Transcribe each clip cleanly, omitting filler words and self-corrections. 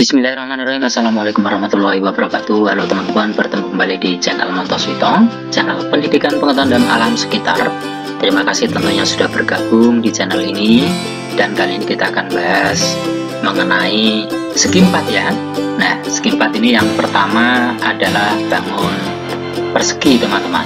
Bismillahirrahmanirrahim. Assalamualaikum warahmatullahi wabarakatuh. Halo teman-teman, bertemu kembali di channel Montoswito, channel pendidikan pengetahuan dan alam sekitar. Terima kasih tentunya sudah bergabung di channel ini. Dan kali ini kita akan bahas mengenai segi 4 ya. Nah, segi 4 ini yang pertama adalah bangun persegi, teman-teman.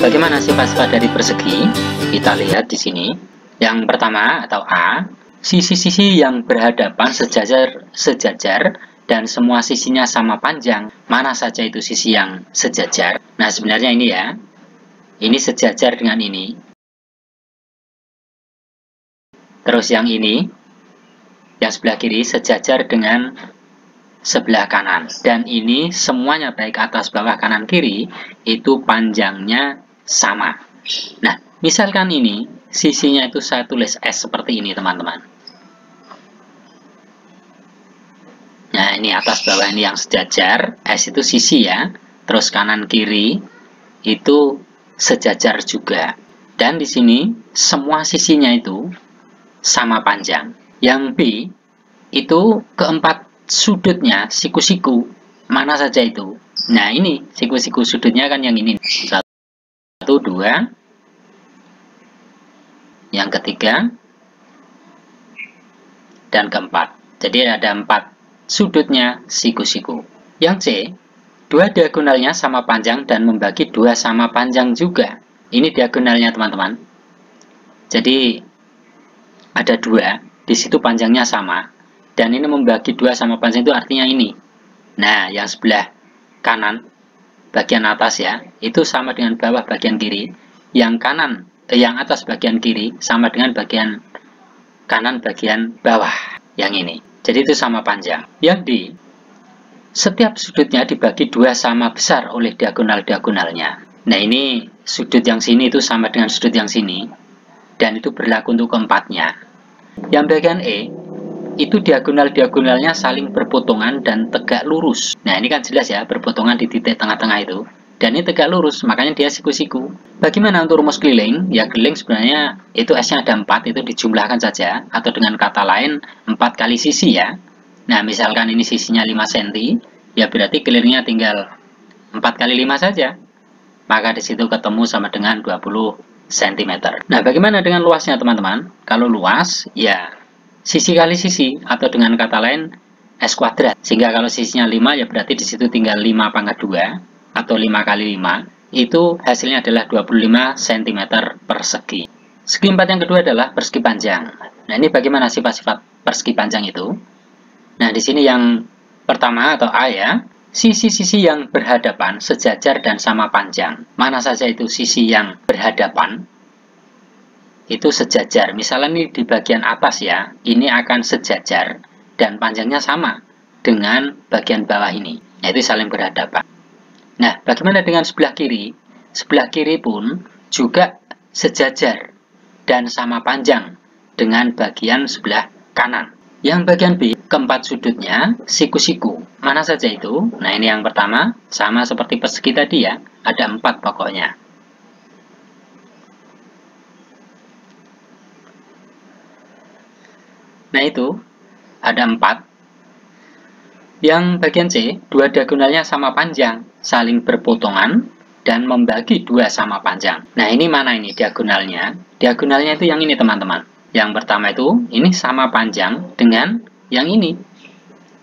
Bagaimana sifat-sifat dari persegi? Kita lihat di sini. Yang pertama atau A, sisi-sisi yang berhadapan sejajar dan semua sisinya sama panjang. Mana saja itu sisi yang sejajar? Nah, sebenarnya ini ya. Ini sejajar dengan ini. Terus yang ini, yang sebelah kiri sejajar dengan sebelah kanan. Dan ini semuanya baik atas, bawah, kanan, kiri itu panjangnya sama. Nah, misalkan ini sisinya itu saya tulis S seperti ini, teman-teman. Nah, ini atas bawah ini yang sejajar, S itu sisi ya. Terus kanan kiri itu sejajar juga. Dan di sini semua sisinya itu sama panjang. Yang B itu keempat sudutnya siku-siku. Mana saja itu? Nah, ini siku-siku sudutnya kan yang ini. 1, 2. Yang ketiga dan keempat. Jadi ada 4 sudutnya siku-siku. Yang C, 2 diagonalnya sama panjang dan membagi 2 sama panjang juga. Ini diagonalnya, teman-teman. Jadi ada 2, di situ panjangnya sama, dan ini membagi 2 sama panjang itu artinya ini. Nah, yang sebelah kanan bagian atas ya, itu sama dengan bawah bagian kiri. Yang kanan yang atas bagian kiri sama dengan bagian kanan bagian bawah yang ini. Jadi itu sama panjang. Yang D, setiap sudutnya dibagi 2 sama besar oleh diagonal-diagonalnya. Nah, ini sudut yang sini itu sama dengan sudut yang sini, dan itu berlaku untuk keempatnya. Yang bagian E, itu diagonal-diagonalnya saling berpotongan dan tegak lurus. Nah, ini kan jelas ya, berpotongan di titik tengah-tengah itu. Dan ini tegak lurus, makanya dia siku-siku. Bagaimana untuk rumus keliling? Ya, keliling sebenarnya itu S-nya ada 4, itu dijumlahkan saja. Atau dengan kata lain, 4 kali sisi ya. Nah, misalkan ini sisinya 5 cm, ya berarti kelilingnya tinggal 4 kali 5 saja. Maka di situ ketemu sama dengan 20 cm. Nah, bagaimana dengan luasnya, teman-teman? Kalau luas, ya sisi kali sisi, atau dengan kata lain, S kuadrat. Sehingga kalau sisinya 5, ya berarti di situ tinggal 5 pangkat 2. Atau 5 kali 5, itu hasilnya adalah 25 cm persegi. Segi 4 yang kedua adalah persegi panjang. Nah, ini bagaimana sifat-sifat persegi panjang itu? Nah, di sini yang pertama atau A ya, sisi-sisi yang berhadapan, sejajar dan sama panjang. Mana saja itu sisi yang berhadapan, itu sejajar. Misalnya ini di bagian atas ya, ini akan sejajar dan panjangnya sama dengan bagian bawah ini. Nah, itu saling berhadapan. Nah, bagaimana dengan sebelah kiri? Sebelah kiri pun juga sejajar dan sama panjang dengan bagian sebelah kanan. Yang bagian B, keempat sudutnya siku-siku. Mana saja itu? Nah, ini yang pertama, sama seperti persegi tadi ya, ada 4 pokoknya. Nah, itu ada 4. Yang bagian C, 2 diagonalnya sama panjang, saling berpotongan, dan membagi 2 sama panjang. Nah, ini mana ini diagonalnya? Diagonalnya itu yang ini, teman-teman. Yang pertama itu, ini sama panjang dengan yang ini.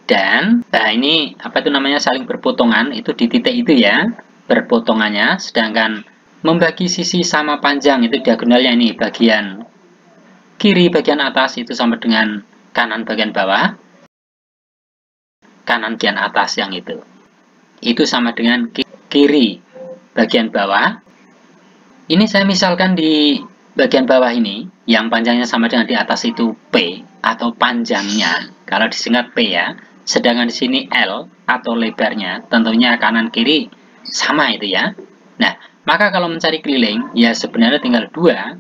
Dan, nah ini, apa itu namanya, saling berpotongan, itu di titik itu ya, berpotongannya, sedangkan membagi sisi sama panjang, itu diagonalnya ini, bagian kiri, bagian atas, itu sama dengan kanan bagian bawah, kanan bagian atas yang itu sama dengan kiri bagian bawah. Ini saya misalkan di bagian bawah ini yang panjangnya sama dengan di atas itu P atau panjangnya, kalau disingkat P ya, sedangkan di sini L atau lebarnya, tentunya kanan kiri sama itu ya. Nah, maka kalau mencari keliling ya sebenarnya tinggal 2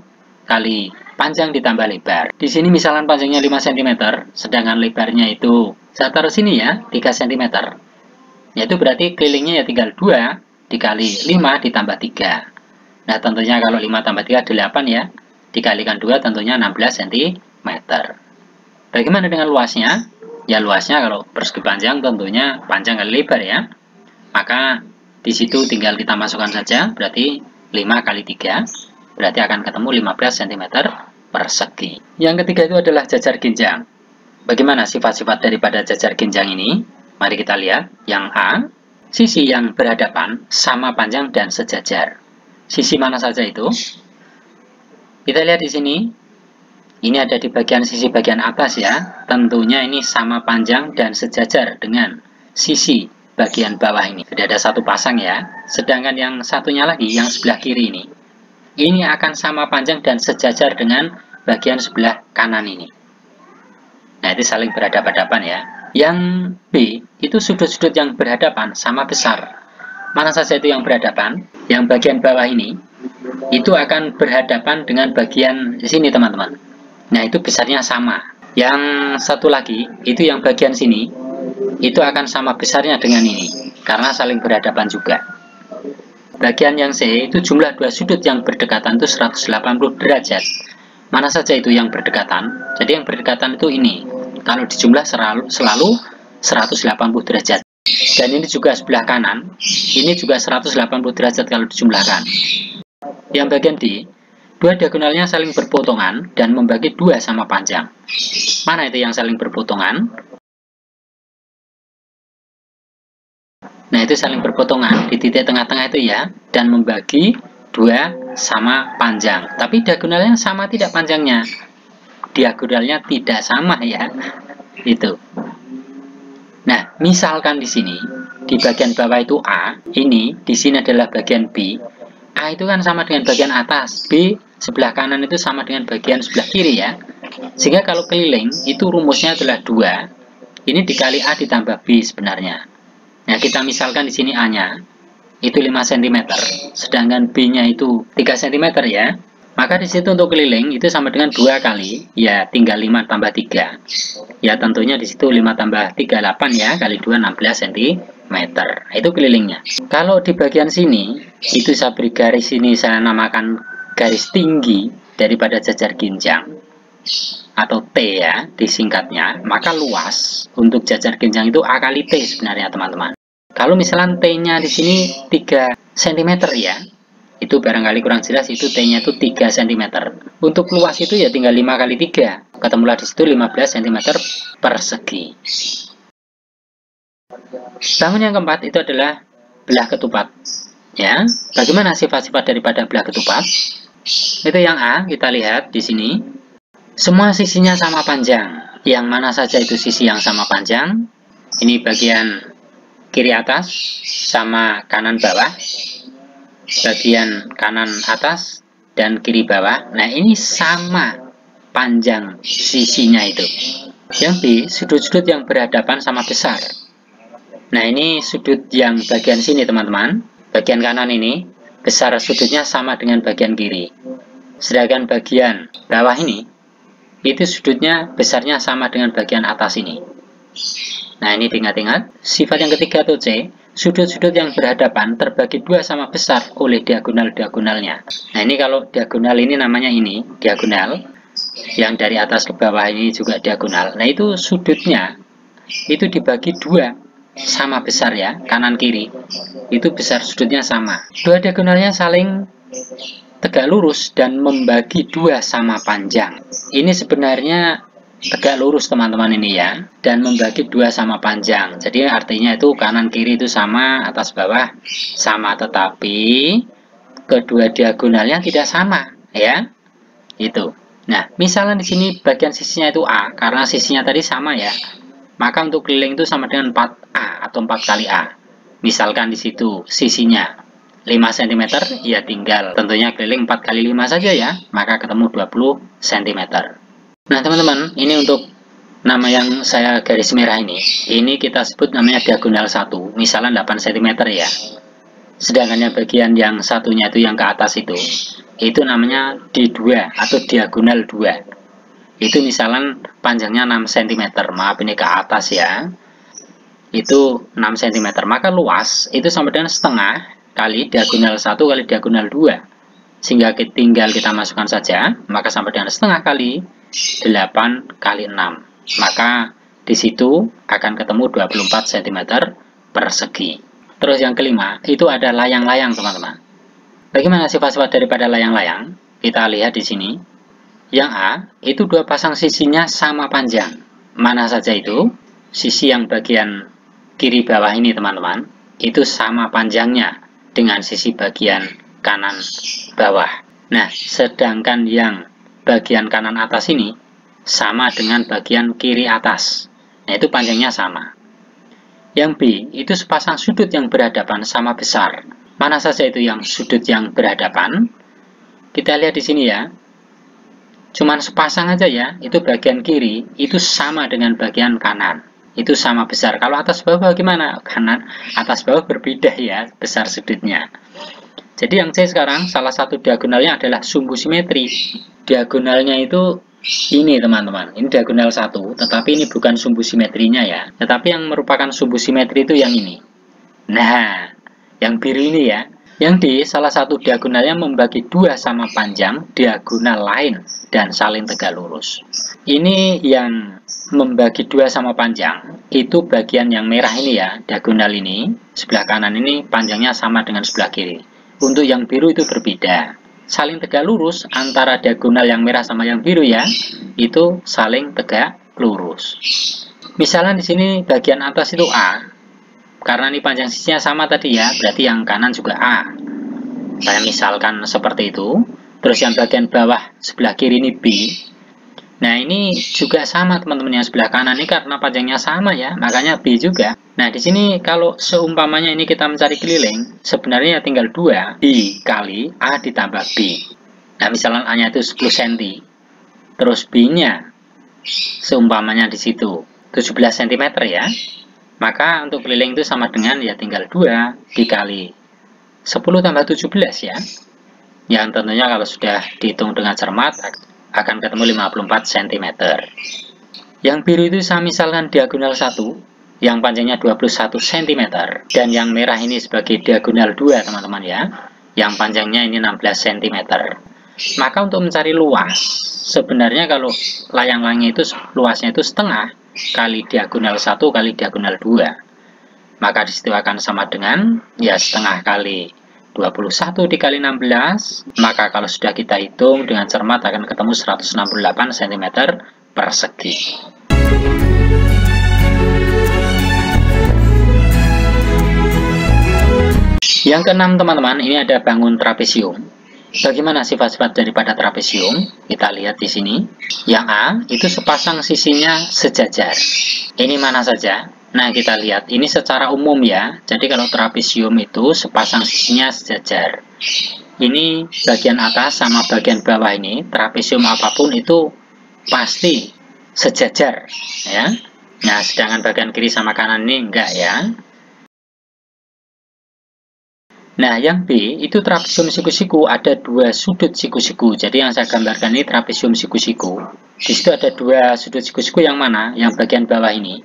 kali panjang ditambah lebar. Di sini misalkan panjangnya 5 cm, sedangkan lebarnya itu saya taruh sini ya, 3 cm. Yaitu berarti kelilingnya ya tinggal 2 dikali 5 ditambah 3. Nah, tentunya kalau 5 tambah 3, 8 ya. Dikalikan 2 tentunya 16 cm. Bagaimana dengan luasnya? Ya luasnya kalau persegi panjang tentunya panjang kali lebar ya. Maka di situ tinggal kita masukkan saja, berarti 5 kali 3, berarti akan ketemu 15 cm persegi. Yang ketiga itu adalah jajar ginjang. Bagaimana sifat-sifat daripada jajar ginjang ini? Mari kita lihat. Yang A, sisi yang berhadapan sama panjang dan sejajar. Sisi mana saja itu? Kita lihat di sini. Ini ada di bagian sisi bagian atas ya. Tentunya ini sama panjang dan sejajar dengan sisi bagian bawah ini. Jadi ada satu pasang ya. Sedangkan yang satunya lagi, yang sebelah kiri ini akan sama panjang dan sejajar dengan bagian sebelah kanan ini. Nah, itu saling berhadapan-hadapan ya. Yang B, itu sudut-sudut yang berhadapan sama besar. Mana saja itu yang berhadapan? Yang bagian bawah ini, itu akan berhadapan dengan bagian di sini teman-teman. Nah, itu besarnya sama. Yang satu lagi, itu yang bagian sini, itu akan sama besarnya dengan ini. Karena saling berhadapan juga. Bagian yang C, itu jumlah dua sudut yang berdekatan itu 180 derajat. Mana saja itu yang berdekatan? Jadi yang berdekatan itu ini. Kalau dijumlah selalu 180 derajat. Dan ini juga sebelah kanan. Ini juga 180 derajat kalau dijumlahkan. Yang bagian D, dua diagonalnya saling berpotongan dan membagi dua sama panjang. Mana itu yang saling berpotongan? Nah, itu saling berpotongan di titik tengah-tengah itu ya. Dan membagi dua sama panjang. Tapi diagonalnya sama tidak panjangnya. Diagonalnya tidak sama ya. Itu. Nah, misalkan di sini di bagian bawah itu A, ini di sini adalah bagian B. A itu kan sama dengan bagian atas, B sebelah kanan itu sama dengan bagian sebelah kiri ya. Sehingga kalau keliling itu rumusnya adalah 2. Ini dikali A ditambah B sebenarnya. Nah, kita misalkan di sini A-nya itu 5 cm, sedangkan B-nya itu 3 cm ya. Maka di situ untuk keliling itu sama dengan 2 kali, ya tinggal 5 tambah 3. Ya tentunya di situ 5 tambah 3, 8 ya, kali 2, 16 cm. Itu kelilingnya. Kalau di bagian sini, itu saya beri garis ini, saya namakan garis tinggi daripada jajar ginjang. Atau T ya, disingkatnya. Maka luas untuk jajar ginjang itu A kali T sebenarnya teman-teman. Kalau misalnya T-nya di sini 3 cm ya, itu barangkali kurang jelas, itu T-nya itu 3 cm. Untuk luas itu ya tinggal 5 kali 3. Ketemulah di situ 15 cm persegi. Namun yang keempat itu adalah belah ketupat. Ya, bagaimana sifat-sifat daripada belah ketupat? Itu yang A, kita lihat di sini. Semua sisinya sama panjang. Yang mana saja itu sisi yang sama panjang? Ini bagian kiri atas sama kanan bawah. Bagian kanan atas dan kiri bawah. Nah, ini sama panjang sisinya itu. Yang B, sudut-sudut yang berhadapan sama besar. Nah, ini sudut yang bagian sini teman-teman. Bagian kanan ini besar sudutnya sama dengan bagian kiri. Sedangkan bagian bawah ini itu sudutnya besarnya sama dengan bagian atas ini. Nah, ini diingat-ingat. Sifat yang ketiga atau C, sudut-sudut yang berhadapan terbagi dua sama besar oleh diagonal-diagonalnya. Nah, ini kalau diagonal ini namanya ini, diagonal. Yang dari atas ke bawah ini juga diagonal. Nah, itu sudutnya itu dibagi dua sama besar ya, kanan kiri. Itu besar sudutnya sama. Dua diagonalnya saling tegak lurus dan membagi dua sama panjang. Ini sebenarnya tegak lurus teman-teman ini ya, dan membagi dua sama panjang. Jadi artinya itu kanan kiri itu sama, atas bawah sama, tetapi kedua diagonalnya tidak sama ya. Itu. Nah, misalnya di sini bagian sisinya itu A, karena sisinya tadi sama ya. Maka untuk keliling itu sama dengan 4A atau 4 kali A. Misalkan di situ sisinya 5 cm, ya tinggal tentunya keliling 4 kali 5 saja ya, maka ketemu 20 cm. Nah teman-teman, ini untuk nama yang saya garis merah ini kita sebut namanya diagonal 1, misalnya 8 cm ya. Sedangkan yang bagian yang satunya itu yang ke atas itu namanya D2 atau diagonal 2. Itu misalnya panjangnya 6 cm, maaf ini ke atas ya. Itu 6 cm, maka luas itu sama dengan setengah kali diagonal 1 kali diagonal 2. Sehingga tinggal kita masukkan saja, maka sama dengan setengah kali 8 kali 6. Maka Di situ akan ketemu 24 cm persegi. Terus yang kelima, itu ada layang-layang, teman-teman. Bagaimana sifat-sifat daripada layang-layang? Kita lihat di sini. Yang A, itu dua pasang sisinya sama panjang. Mana saja itu? Sisi yang bagian kiri bawah ini, teman-teman, itu sama panjangnya dengan sisi bagian kanan bawah. Nah, sedangkan yang bagian kanan atas ini sama dengan bagian kiri atas. Nah, itu panjangnya sama. Yang B, itu sepasang sudut yang berhadapan sama besar. Mana saja itu yang sudut yang berhadapan? Kita lihat di sini ya. Cuman sepasang aja ya, itu bagian kiri, itu sama dengan bagian kanan. Itu sama besar. Kalau atas bawah gimana? Kanan, atas bawah berbeda ya, besar sudutnya. Jadi yang C sekarang, salah satu diagonalnya adalah sumbu simetri. Diagonalnya itu ini teman-teman, ini diagonal 1, tetapi ini bukan sumbu simetrinya ya. Tetapi yang merupakan sumbu simetri itu yang ini. Nah, yang biru ini ya. Yang D, salah satu diagonalnya membagi dua sama panjang diagonal lain dan saling tegak lurus. Ini yang membagi dua sama panjang, itu bagian yang merah ini ya, diagonal ini, sebelah kanan ini panjangnya sama dengan sebelah kiri. Untuk yang biru itu berbeda. Saling tegak lurus antara diagonal yang merah sama yang biru ya, itu saling tegak lurus. Misalnya di sini bagian atas itu A. Karena ini panjang sisinya sama tadi ya, berarti yang kanan juga A. Saya misalkan seperti itu. Terus yang bagian bawah sebelah kiri ini B. Nah, ini juga sama teman-teman, yang sebelah kanan ini karena panjangnya sama ya, makanya B juga. Nah, di sini kalau seumpamanya ini kita mencari keliling, sebenarnya tinggal 2 B kali A ditambah B. Nah, misalnya A-nya itu 10 cm. Terus B-nya seumpamanya di situ 17 cm ya. Maka untuk keliling itu sama dengan ya tinggal 2 dikali 10 tambah 17 ya. Yang tentunya kalau sudah dihitung dengan cermat akan ketemu 54 cm. Yang biru itu saya misalkan diagonal 1 yang panjangnya 21 cm dan yang merah ini sebagai diagonal 2 teman-teman ya. Yang panjangnya ini 16 cm. Maka untuk mencari luas, sebenarnya kalau layang-layangnya itu luasnya itu setengah kali diagonal 1 kali diagonal 2. Maka disitu akan sama dengan ya setengah kali 21 dikali 16. Maka kalau sudah kita hitung dengan cermat akan ketemu 168 cm persegi. Yang keenam teman-teman, ini ada bangun trapesium. Bagaimana sifat-sifat daripada trapesium? Kita lihat di sini. Yang A, itu sepasang sisinya sejajar. Ini mana saja? Nah, kita lihat. Ini secara umum ya. Jadi kalau trapesium itu sepasang sisinya sejajar. Ini bagian atas sama bagian bawah ini, trapesium apapun itu pasti sejajar. Ya. Nah, sedangkan bagian kiri sama kanan ini enggak ya. Nah, yang B, itu trapesium siku-siku, ada dua sudut siku-siku. Jadi yang saya gambarkan ini trapesium siku-siku. Di situ ada dua sudut siku-siku yang mana? Yang bagian bawah ini.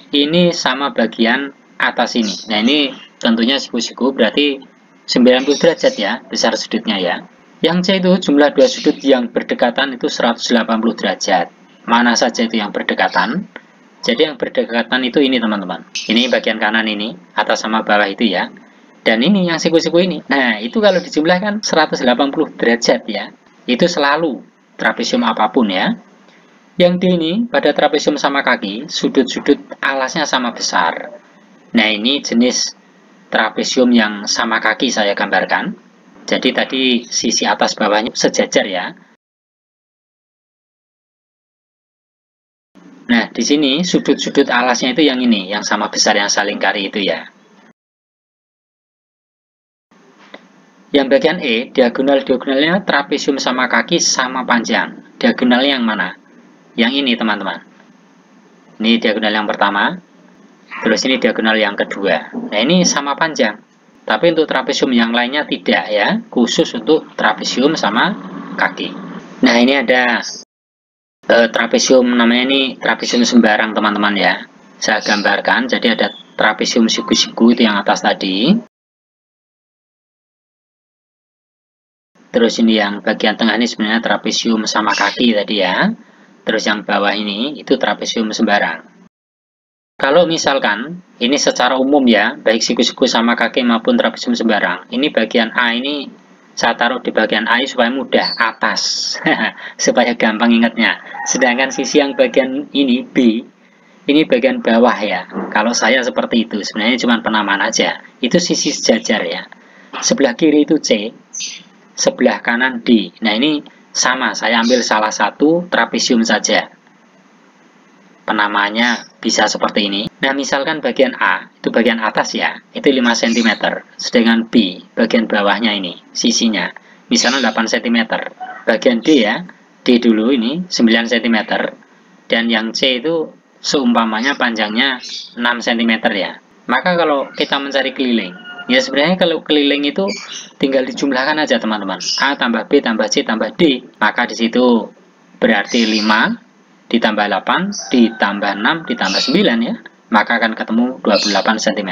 Ini sama bagian atas ini. Nah, ini tentunya siku-siku berarti 90 derajat ya, besar sudutnya ya. Yang C itu jumlah dua sudut yang berdekatan itu 180 derajat. Mana saja itu yang berdekatan? Jadi yang berdekatan itu ini teman-teman. Ini bagian kanan ini, atas sama bawah itu ya. Dan ini yang siku-siku ini. Nah, itu kalau dijumlahkan 180 derajat ya. Itu selalu trapesium apapun ya. Yang D ini pada trapesium sama kaki, sudut-sudut alasnya sama besar. Nah, ini jenis trapesium yang sama kaki saya gambarkan. Jadi tadi sisi atas bawahnya sejajar ya. Nah, di sini sudut-sudut alasnya itu yang ini, yang sama besar, yang saling kari itu ya. Yang bagian E, diagonal-diagonalnya trapesium sama kaki sama panjang. Diagonalnya yang mana? Yang ini teman-teman. Ini diagonal yang pertama. Terus ini diagonal yang kedua. Nah, ini sama panjang. Tapi untuk trapesium yang lainnya tidak ya. Khusus untuk trapesium sama kaki. Nah, ini ada trapesium, namanya ini trapesium sembarang teman-teman ya. Saya gambarkan. Jadi ada trapesium siku-siku itu yang atas tadi. Terus ini yang bagian tengah ini sebenarnya trapesium sama kaki tadi ya. Terus yang bawah ini itu trapesium sembarang. Kalau misalkan ini secara umum ya, baik siku-siku sama kaki maupun trapesium sembarang, ini bagian A ini saya taruh di bagian A supaya mudah, atas, supaya gampang ingatnya. Sedangkan sisi yang bagian ini B, ini bagian bawah ya. Kalau saya seperti itu, sebenarnya cuma penamaan aja. Itu sisi sejajar ya. Sebelah kiri itu C, sebelah kanan D. Nah ini sama, saya ambil salah satu trapesium saja. Penamanya bisa seperti ini. Nah, misalkan bagian A, itu bagian atas ya, itu 5 cm. Sedangkan B, bagian bawahnya ini, sisinya, misalnya 8 cm. Bagian D ya, D dulu ini 9 cm. Dan yang C itu seumpamanya panjangnya 6 cm ya. Maka kalau kita mencari keliling, ya sebenarnya kalau keliling itu tinggal dijumlahkan aja teman-teman. A tambah B tambah C tambah D. Maka di situ berarti 5 ditambah 8, ditambah 6, ditambah 9 ya, maka akan ketemu 28 cm.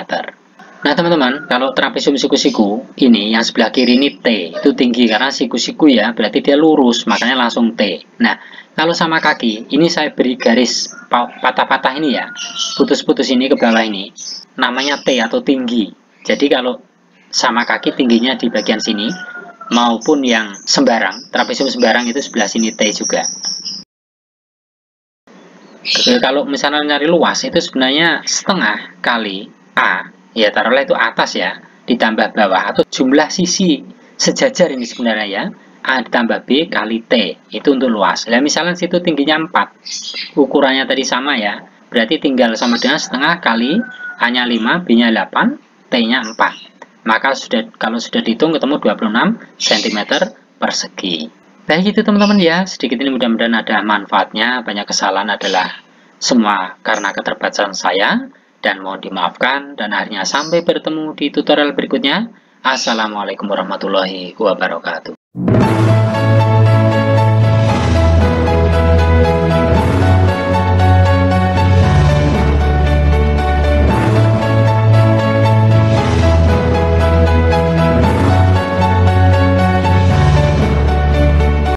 Nah teman-teman, kalau trapesium siku-siku, ini yang sebelah kiri ini T, itu tinggi karena siku-siku ya, berarti dia lurus, makanya langsung T. Nah, kalau sama kaki, ini saya beri garis patah-patah ini ya, putus-putus ini ke bawah ini, namanya T atau tinggi. Jadi kalau sama kaki tingginya di bagian sini, maupun yang sembarang, trapesium sembarang itu sebelah sini T juga. Kalau misalnya nyari luas itu sebenarnya setengah kali A, ya taruhlah itu atas ya, ditambah bawah atau jumlah sisi sejajar ini sebenarnya ya, A ditambah B kali T, itu untuk luas. Nah misalnya situ tingginya 4, ukurannya tadi sama ya, berarti tinggal sama dengan setengah kali A-nya 5, B-nya 8, T-nya 4. Maka kalau sudah dihitung ketemu 26 cm persegi. Baik itu teman-teman ya, sedikit ini mudah-mudahan ada manfaatnya. Banyak kesalahan adalah semua karena keterbatasan saya, dan mohon dimaafkan, dan akhirnya sampai bertemu di tutorial berikutnya. Assalamualaikum warahmatullahi wabarakatuh.